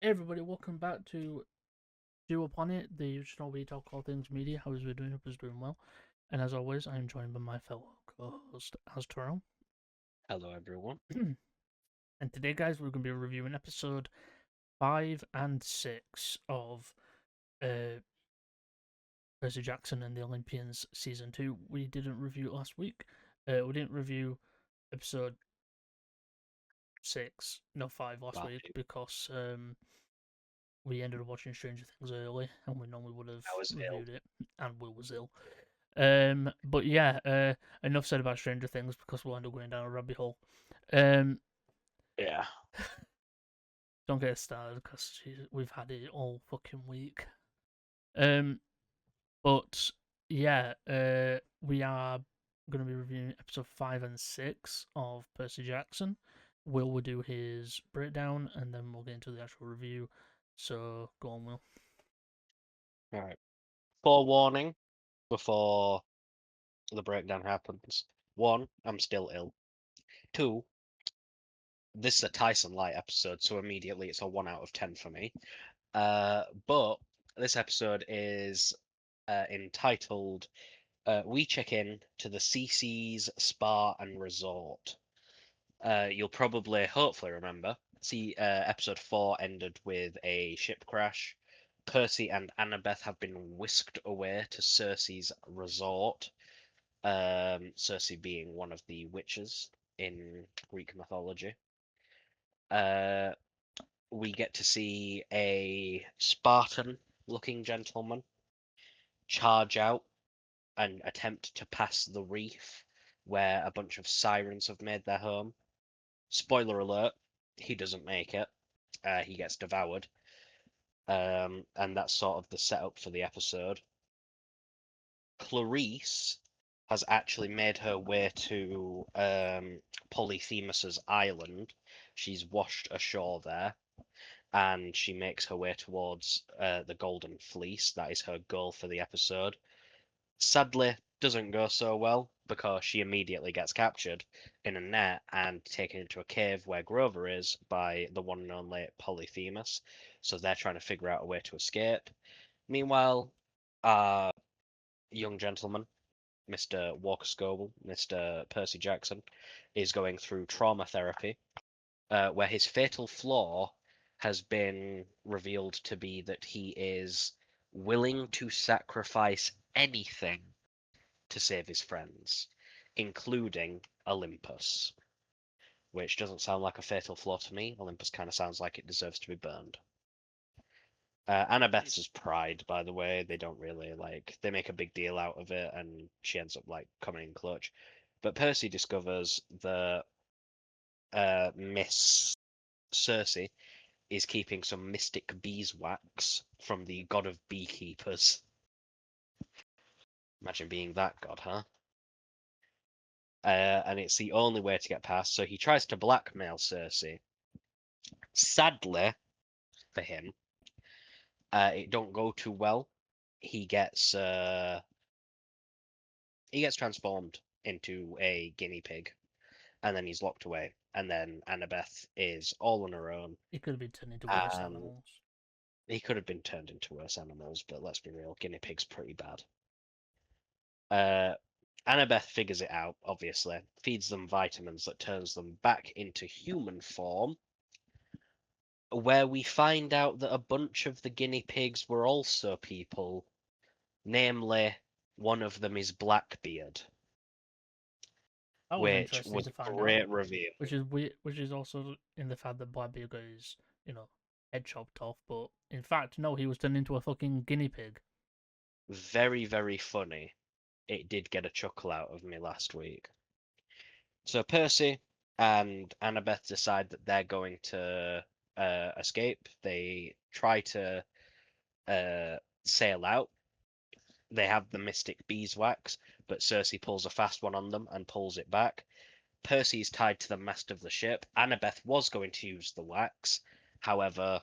Hey everybody, welcome back to Duo Planet, the channel where we talk all things media. How is we doing? Hope it's doing well. And as always, I am joined by my fellow co-host Azteral. Hello, everyone. And today, guys, we're going to be reviewing episode 5 and 6 of uh, Percy Jackson and the Olympians season 2. We didn't review it last week. We didn't review episode 6, no 5 last week Bye. because we ended up watching Stranger Things early, and we normally would have I was ill. reviewed it, and Will was ill. But yeah, enough said about Stranger Things because we'll end up going down a rabbit hole. Um, Yeah. don't get started because we've had it all fucking week. Um, but yeah, we are going to be reviewing episode 5 and 6 of Percy Jackson. Will do his breakdown, and then we'll get into the actual review. So go on, Will. All right. Forewarning before the breakdown happens. One, I'm still ill. Two, this is a Tyson Light episode, so immediately it's a 1 out of 10 for me. But this episode is entitled We Check In to the CC's Spa and Resort. You'll probably, hopefully, remember. See, episode 4 ended with a ship crash. Percy and Annabeth have been whisked away to Circe's resort. Circe being one of the witches in Greek mythology. Uh, we get to see a Spartan-looking gentleman charge out and attempt to pass the reef where a bunch of sirens have made their home. Spoiler alert, he doesn't make it. He gets devoured. And that's sort of the setup for the episode. Clarice has actually made her way to Polyphemus's island. She's washed ashore there, and she makes her way towards the Golden Fleece. That is her goal for the episode. Sadly, doesn't go so well because she immediately gets captured in a net and taken into a cave where Grover is by the one and only Polyphemus. So they're trying to figure out a way to escape. Meanwhile, our young gentleman, Mr. Walker Scoble, Mr. Percy Jackson, is going through trauma therapy, where his fatal flaw has been revealed to be that he is willing to sacrifice anything to save his friends, including Olympus, which doesn't sound like a fatal flaw to me. Olympus kind of sounds like it deserves to be burned. Annabeth's is pride, by the way. They don't really like, they make a big deal out of it, and she ends up like coming in clutch. But Percy discovers that Miss Circe is keeping some mystic beeswax from the god of beekeepers. Imagine being that god, huh? And it's the only way to get past. So he tries to blackmail Circe. Sadly for him, it don't go too well. He gets uh, he gets transformed into a guinea pig, and then he's locked away. And then Annabeth is all on her own, It could have been turned into worse and animals. he could have been turned into worse animals, but let's be real, guinea pig's pretty bad. Uh, Annabeth figures it out, obviously, feeds them vitamins that turns them back into human form, where we find out that a bunch of the guinea pigs were also people, namely, one of them is Blackbeard, That was which interesting was to a find out. great reveal. Which is weird, which is also in the fact that Blackbeard got his, head chopped off, but in fact, no, he was turned into a fucking guinea pig. Very, very funny. It did get a chuckle out of me last week. So Percy and Annabeth decide that they're going to escape. They try to sail out. They have the mystic beeswax, but Circe pulls a fast one on them and pulls it back. Percy is tied to the mast of the ship. Annabeth was going to use the wax. However,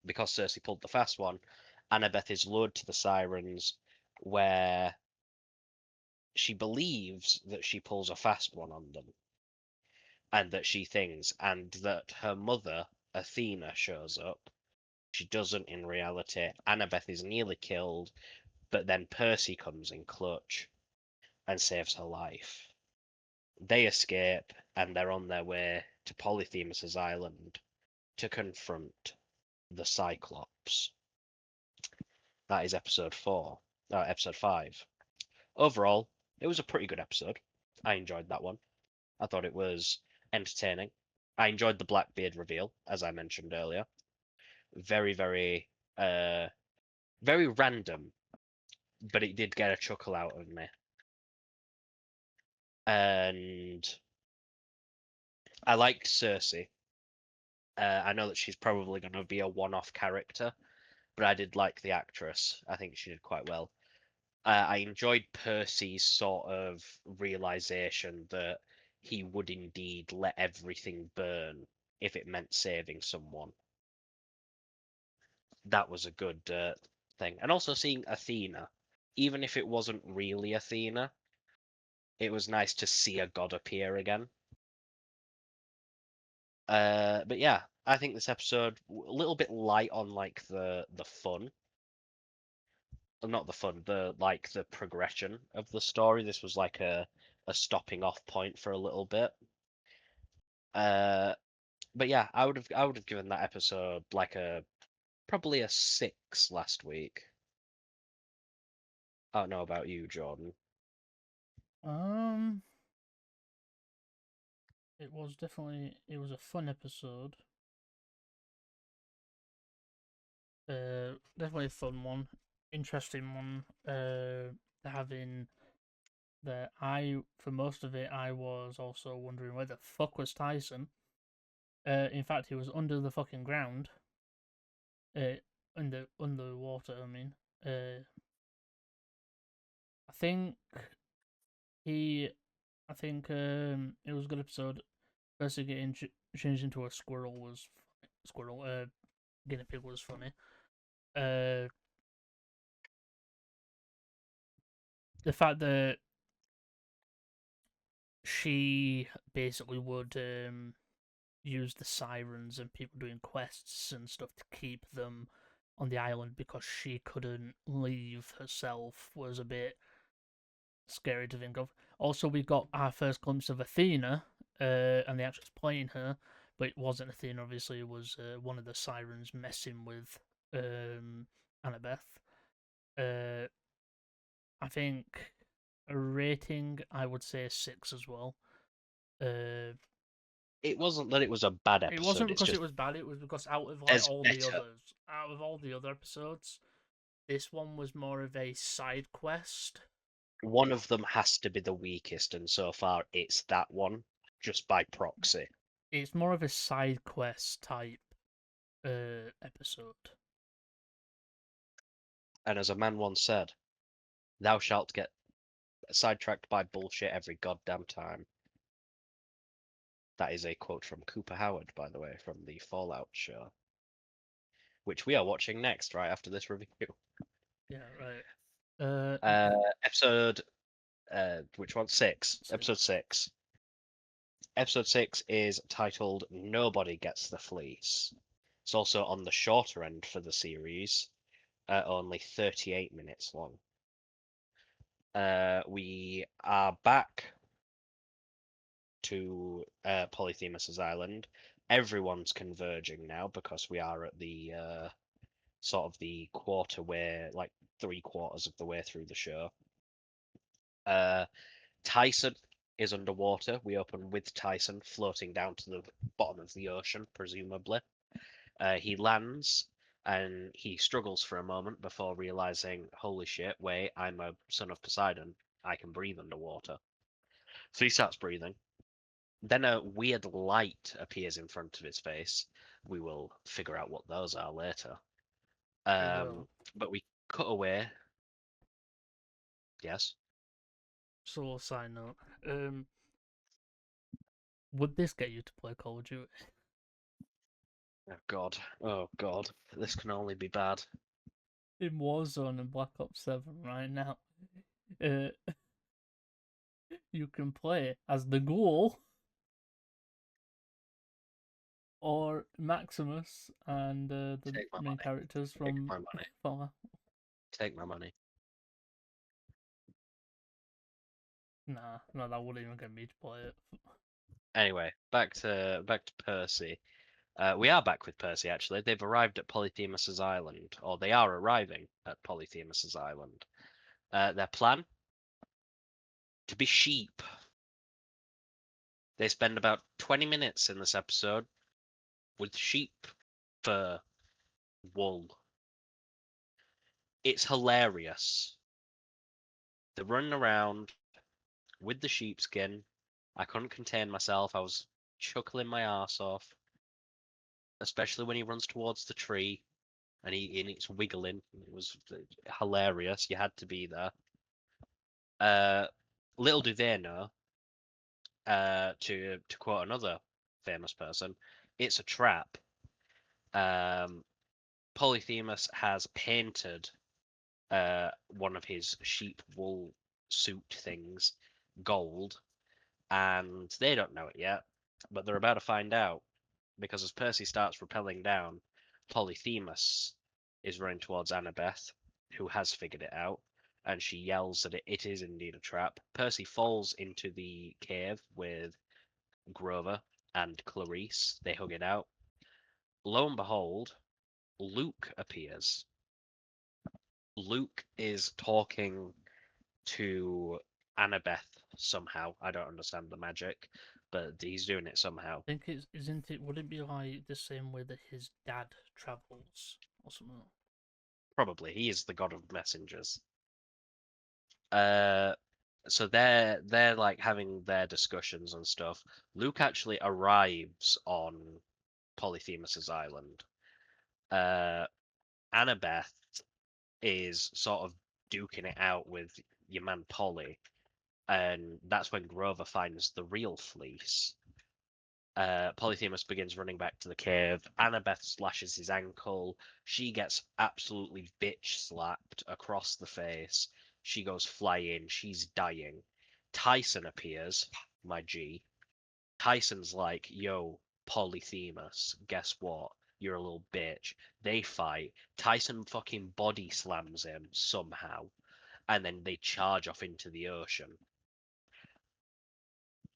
because Circe pulled the fast one, Annabeth is lured to the sirens where she believes that she pulls a fast one on them and that she thinks, and that her mother Athena shows up. She doesn't in reality. Annabeth is nearly killed, but then Percy comes in clutch and saves her life. They escape and they're on their way to Polyphemus's island to confront the Cyclops. That is episode 5. Overall, it was a pretty good episode. I enjoyed that one. I thought it was entertaining. I enjoyed the Blackbeard reveal, as I mentioned earlier. Very, uh, very random, but it did get a chuckle out of me. And I liked Cersei. I know that she's probably going to be a one-off character, but I did like the actress. I think she did quite well. I enjoyed Percy's sort of realization that he would indeed let everything burn if it meant saving someone. That was a good thing. And also seeing Athena, even if it wasn't really Athena, it was nice to see a god appear again. But yeah, I think this episode a little bit light on like the fun. Not the fun, the progression of the story. This was like a stopping off point for a little bit. But yeah, I would have given that episode like probably a 6 last week. I don't know about you, Jordan. Um, it was a fun episode. Definitely a fun one, interesting one. Having that for most of it I was also wondering where the fuck was Tyson. In fact, he was under the fucking ground. Under water. I mean, I think he, I think it was a good episode. Percy getting changed into a squirrel was squirrel. Guinea pig was funny. Uh, the fact that she basically would use the sirens and people doing quests and stuff to keep them on the island because she couldn't leave herself was a bit scary to think of. Also, we got our first glimpse of Athena, and the actress playing her, but it wasn't Athena. Obviously, it was one of the sirens messing with Annabeth. Uh, I think a rating, I would say 6 as well. It wasn't that it was a bad It wasn't episode. It's because it just was bad. It was because there's better. out of all the other episodes, this one was more of a side quest. One of them has to be the weakest, and so far it's that one, just by proxy. It's more of a side quest type episode. And as a man once said, "Thou shalt get sidetracked by bullshit every goddamn time." That is a quote from Cooper Howard, by the way, from the Fallout show, which we are watching next, right after this review. Yeah, right. Episode, which one? 6. 6. Episode 6. Episode 6 is titled Nobody Gets the Fleece. It's also on the shorter end for the series, only 38 minutes long. We are back to Polyphemus's island. Everyone's converging now because we are at the sort of the quarter way, like 3/4 of the way through the show. Tyson is underwater. We open with Tyson floating down to the bottom of the ocean, presumably. He lands and he struggles for a moment before realizing, holy shit, wait, I'm a son of Poseidon. I can breathe underwater. So he starts breathing. Then a weird light appears in front of his face. We will figure out what those are later. But we cut away. Yes. So, side note, would this get you to play Call of Duty? Oh God. Oh God. This can only be bad. In Warzone and Black Ops 7 right now, uh, you can play as the ghoul or Maximus and the Take my main money. characters Take from my money. Fallout. Take my money. Nah, no, that wouldn't even get me to play it. Anyway, back to Percy. We are back with Percy, actually. They've arrived at Polyphemus's island, or they are arriving at Polyphemus's island. Their plan? To be sheep. They spend about 20 minutes in this episode with sheep fur, wool. It's hilarious. They're running around with the sheepskin. I couldn't contain myself. I was chuckling my arse off, especially when he runs towards the tree and it's wiggling. It was hilarious. You had to be there. Little do they know, to quote another famous person, it's a trap. Um, Polyphemus has painted one of his sheep wool suit things gold, and they don't know it yet, but they're about to find out because as Percy starts rappelling down, Polyphemus is running towards Annabeth, who has figured it out, and she yells that it is indeed a trap. Percy falls into the cave with Grover and Clarice. They hug it out. Lo and behold, Luke appears. Luke is talking to Annabeth somehow. I don't understand the magic, but he's doing it somehow. I think it's isn't it? Would it be like the same way that his dad travels or something? Probably. He is the god of messengers. Uh, so they're like having their discussions and stuff. Luke actually arrives on Polyphemus's island. Uh, Annabeth is sort of duking it out with your man Polly, and that's when Grover finds the real fleece. Polyphemus begins running back to the cave. Annabeth slashes his ankle. She gets absolutely bitch slapped across the face. She goes flying. She's dying. Tyson appears, my G. Tyson's like, yo, Polyphemus, guess what? You're a little bitch. They fight. Tyson fucking body slams him somehow, and then they charge off into the ocean.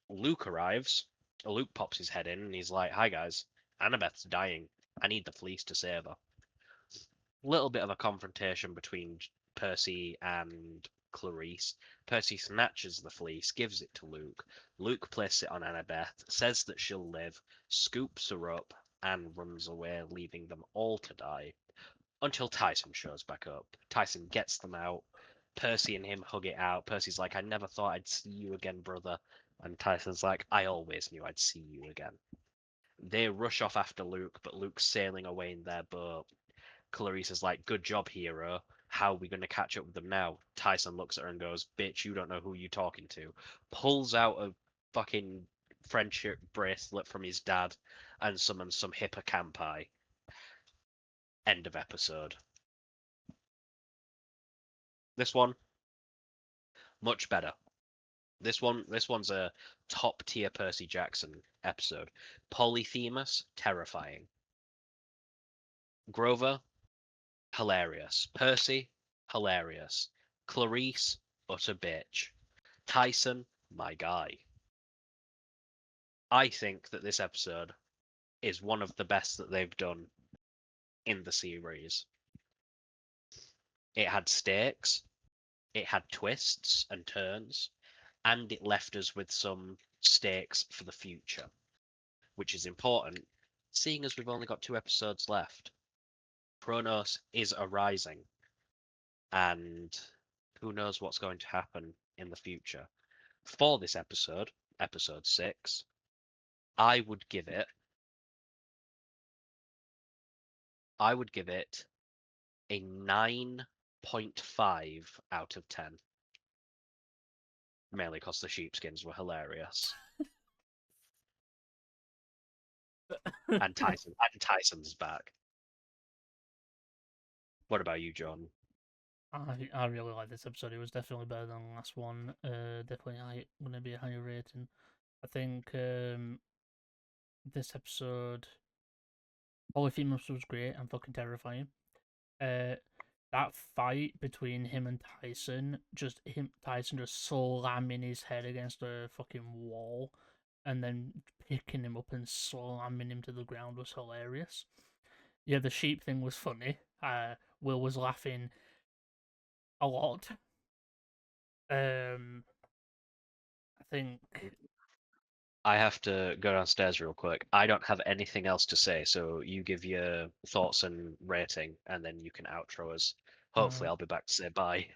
Luke arrives. Luke pops his head in and he's like, "Hi guys, Annabeth's dying. I need the fleece to save her." Little bit of a confrontation between Percy and Clarice. Percy snatches the fleece, gives it to Luke. Luke places it on Annabeth, says that she'll live, scoops her up, and runs away, leaving them all to die. Until Tyson shows back up. Tyson gets them out. Percy and him hug it out. Percy's like, "I never thought I'd see you again, brother." And Tyson's like, "I always knew I'd see you again." They rush off after Luke, but Luke's sailing away in their boat. Clarice is like, "Good job, hero. How are we going to catch up with them now?" Tyson looks at her and goes, "Bitch, you don't know who you're talking to." Pulls out a fucking friendship bracelet from his dad and summons some hippocampi. End of episode. This one, much better. This one's a top tier Percy Jackson episode. Polyphemus, terrifying. Grover, hilarious. Percy, hilarious. Clarice, utter bitch. Tyson, my guy. I think that this episode is one of the best that they've done in the series. It had stakes, it had twists and turns, and it left us with some stakes for the future, which is important, seeing as we've only got 2 episodes left. Kronos is arising, and who knows what's going to happen in the future. For this episode, episode 6, I would give it I would give it a 9.5 out of 10. Mainly because the sheepskins were hilarious. And Tyson's back. What about you, John? I really like this episode. It was definitely better than the last one. Definitely gonna be a higher rating. I think this episode Polyphemus was great and fucking terrifying. That fight between him and Tyson, Tyson just slamming his head against a fucking wall, and then picking him up and slamming him to the ground was hilarious. Yeah, the sheep thing was funny. Will was laughing a lot. I think I have to go downstairs real quick. I don't have anything else to say, so you give your thoughts and rating, and then you can outro us. Hopefully, I'll be back to say bye.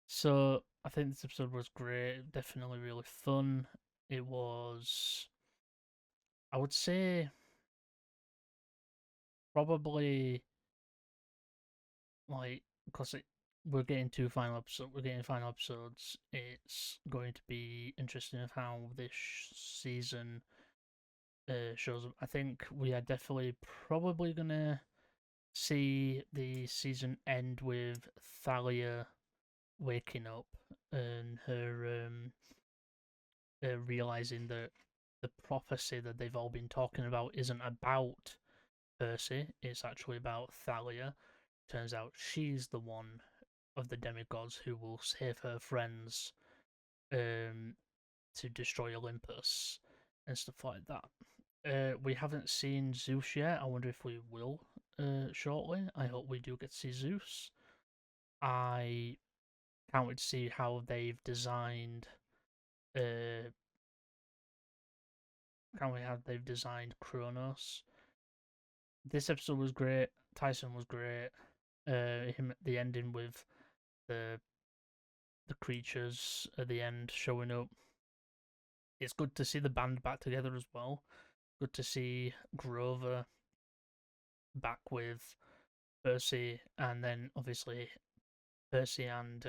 So I think this episode was great. Definitely really fun. It was, I would say, probably like because we're getting final episodes. It's going to be interesting of how this season shows up. I think we are definitely probably gonna see the season end with Thalia waking up and her realizing that the prophecy that they've all been talking about isn't about Percy, it's actually about Thalia. Turns out she's the one of the demigods who will save her friends to destroy Olympus and stuff like that. We haven't seen Zeus yet. I wonder if we will shortly. I hope we do get to see Zeus. I can't wait to see how they've designed Kronos. This episode was great. Tyson was great. The ending with the creatures at the end showing up. It's good to see the band back together as well. Good to see Grover back with Percy, and then obviously Percy and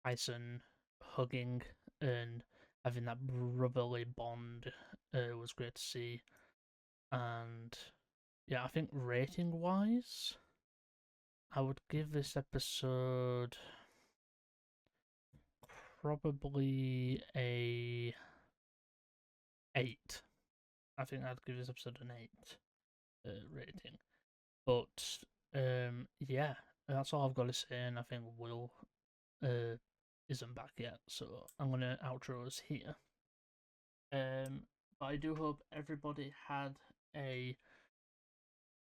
Tyson hugging and having that brotherly bond was great to see. And yeah, I think rating wise, I would give this episode probably a 8. I think I'd give this episode an 8 rating. But yeah, that's all I've got to say, and I think Will isn't back yet, so I'm gonna outro us here. But I do hope everybody had a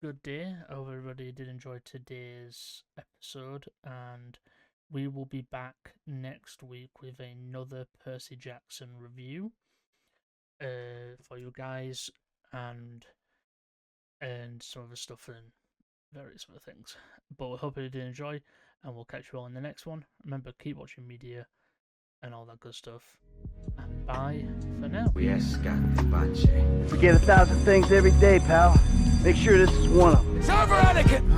good day. I hope everybody did enjoy today's episode, and we will be back next week with another Percy Jackson review for you guys, and some other stuff and various other things. But I hope you did enjoy, and we'll catch you all in the next one. Remember, keep watching media and all that good stuff. And bye for now. Forget 1,000 things every day, pal. Make sure this is one of them. It's over, Anakin!